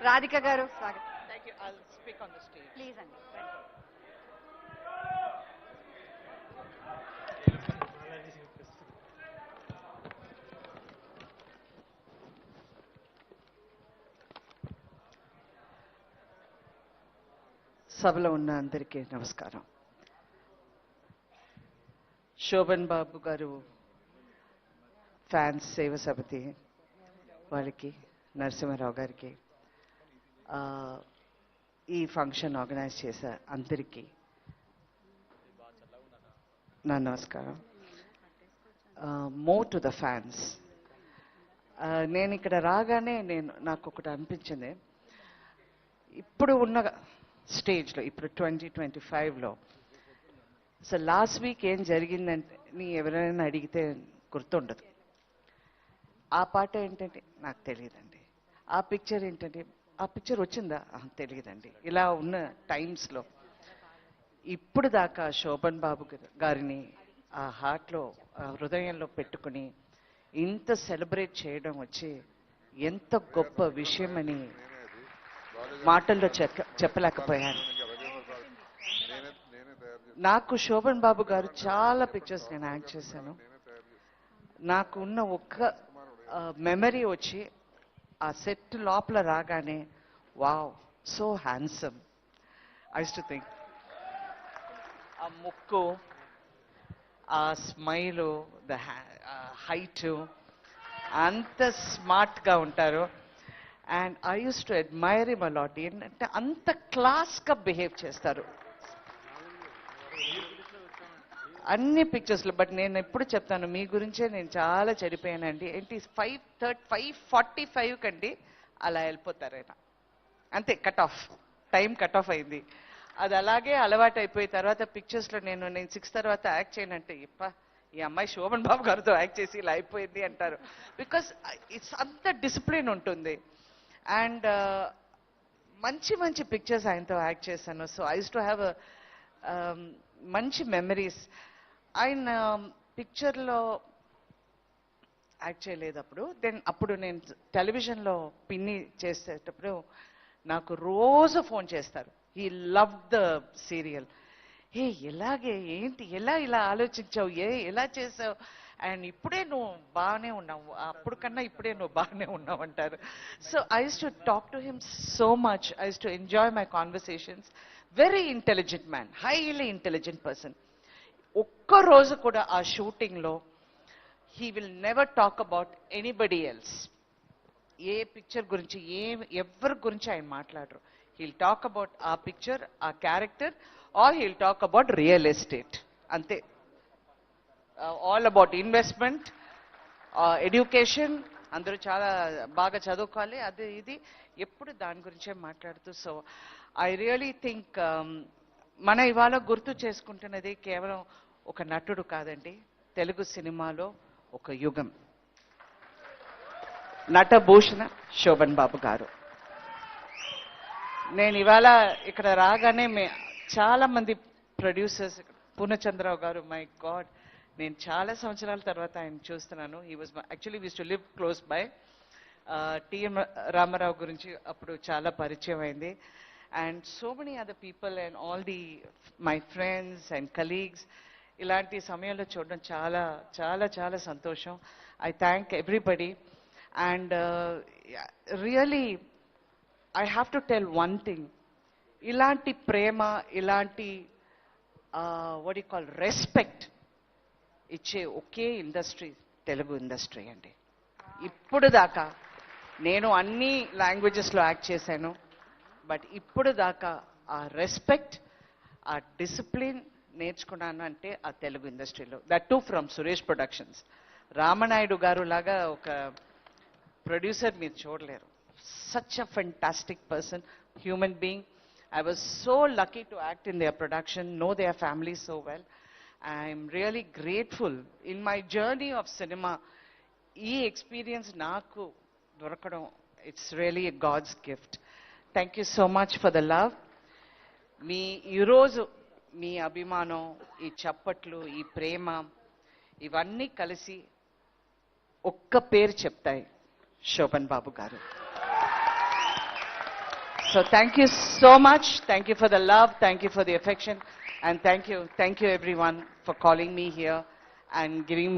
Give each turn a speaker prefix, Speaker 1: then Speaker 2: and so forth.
Speaker 1: రాధిక గారు స్వాగతం.
Speaker 2: Thank you. I'll speak on the stage.
Speaker 1: Please అండి.
Speaker 2: సభలో ఉన్న అందరికీ నమస్కారం. శోభన్ బాబు గారు ఫ్యాన్స్ సేవ సమితి వాళ్ళకి, నరసింహారావు గారికి, ఈ ఫంక్షన్ ఆర్గనైజ్ చేసే అందరికీ నా నమస్కారం. More to the fans. నేను ఇక్కడ రాగానే నాకు ఒకటి అనిపించింది. ఇప్పుడు ఉన్న స్టేజ్లో, ఇప్పుడు 2025లో అసలు లాస్ట్ వీక్ ఏం జరిగిందంటే ఎవరైనా అడిగితే గుర్తుండదు. ఆ పాట ఏంటంటే నాకు తెలియదండి. ఆ పిక్చర్ ఏంటంటే ఆ పిక్చర్ వచ్చిందా తెలియదండి. ఇలా ఉన్న టైమ్స్లో ఇప్పుడు దాకా శోభన్ బాబు గారిని ఆ హార్ట్లో, హృదయంలో పెట్టుకుని ఇంత సెలబ్రేట్ చేయడం వచ్చి ఎంత గొప్ప విషయమని మాటల్లో చెప్పలేకపోయాను. నాకు శోభన్ బాబు గారు చాలా పిక్చర్స్ నేను యాక్ట్ చేశాను. నాకు ఉన్న ఒక్క మెమరీ వచ్చి ఆ సెట్ లోపల రాగానే wow, so handsome. I use to think ఆ ముక్కు, ఆ స్మైలు, ద హైట్, అంత స్మార్ట్గా ఉంటారు. And I use to admire him a lot. ఏంటంటే అంత క్లాస్గా బిహేవ్ చేస్తారు అన్ని పిక్చర్స్లో. బట్ నేను ఎప్పుడు చెప్తాను, మీ గురించే నేను చాలా చెడిపోయానండి. ఏంటి 5:45 కండి అలా వెళ్ళిపోతారు ఆయన. అంతే, cut off, time cut off అయింది. అది అలాగే అలవాటు అయిపోయిన తర్వాత పిక్చర్స్లో నేను 6 తర్వాత యాక్ట్ చేయనంటే, ఈ అమ్మాయి శోభన్ బాబు గారితో యాక్ట్ చేసి ఇలా అయిపోయింది అంటారు. బికాస్ ఇట్స్ అంత డిసిప్లిన్ ఉంటుంది. అండ్ మంచి మంచి పిక్చర్స్ ఆయనతో యాక్ట్ చేశాను. So I use to have మంచి మెమరీస్. ఆయన పిక్చర్లో యాక్ట్ చేయలేదు అప్పుడు. అప్పుడు నేను టెలివిజన్లో పిన్ని చేసేటప్పుడు నాకు రోజు ఫోన్ చేస్తారు. He love the serial. ఎలాగే ఏంటి, ఇలా ఆలోచించావు, ఎలా చేసావు, అండ్ ఇప్పుడే నువ్వు బాగానే ఉన్నావు, అప్పుడు కన్నా ఇప్పుడే నువ్వు బాగానే ఉన్నావు అంటారు. So I use to talk to him so much. I use to enjoy my conversations. Very intelligent man, highly intelligent person. ఒక్కరోజు కూడా ఆ షూటింగ్లో he will never talk about anybody else. ఏ పిక్చర్ గురించి, ఎవరి గురించి ఆయన మాట్లాడరు. హీల్ టాక్ అబౌట్ ఆ పిక్చర్, ఆ character, or he'll talk about real estate. అంతే. ఆల్ అబౌట్ ఇన్వెస్ట్మెంట్, ఎడ్యుకేషన్, అందరూ చాలా బాగా చదువుకోవాలి, అది ఇది, ఎప్పుడు దాని గురించే మాట్లాడుతూ. సో ఐ రియలీ థింక్ మన ఇవాళ గుర్తు చేసుకుంటున్నది కేవలం ఒక నటుడు కాదండి, తెలుగు సినిమాలో ఒక యుగం. నటభూషణ శోభన్ బాబు గారు. నేను ఇవాళ ఇక్కడ రాగానే చాలా మంది ప్రొడ్యూసర్స్, పూర్ణచంద్రరావు గారు, మై గాడ్, నేను చాలా సంవత్సరాల తర్వాత ఆయన చూస్తున్నాను. He was actually we used to live close by. T M Ramarao గురించి అప్పుడు చాలా పరిచయం అయింది. And so many other people and all the my friends and colleagues. ఇలాంటి సమయంలో చూడడం చాలా చాలా చాలా సంతోషం. I thank everybody. And really I have to tell one thing. ఇలాంటి ప్రేమ, ఇలాంటి వాట్ యు కాల్ రెస్పెక్ట్ ఇచ్చే ఒకే ఇండస్ట్రీ తెలుగు ఇండస్ట్రీ అండి. ఇప్పుడు దాకా నేను అన్ని లాంగ్వేజెస్లో యాక్ట్ చేశాను, బట్ ఇప్పుడు దాకా ఆ రెస్పెక్ట్, ఆ డిసిప్లిన్ నేర్చుకున్నాను అంటే ఆ తెలుగు ఇండస్ట్రీలో. That two from Suresh productions. Rama Naidu గారు లాగా ఒక ప్రొడ్యూసర్ మీరు చూడలేరు. such a fantastic person, human being. I was so lucky to act in their production, know their family so well. I'm really grateful. In my journey of cinema, ee experience naaku dorakadam, it's really a God's gift. Thank you so much for the love. మీ ఈరోజు మీ అభిమానం, ఈ చప్పట్లు, ఈ ప్రేమ, ఇవన్నీ కలిసి ఒక్క పేరు చెప్తాయి, శోభన్ బాబు గారు. So thank you so much. Thank you for the love. Thank you for the affection. And thank you everyone for calling me here and giving me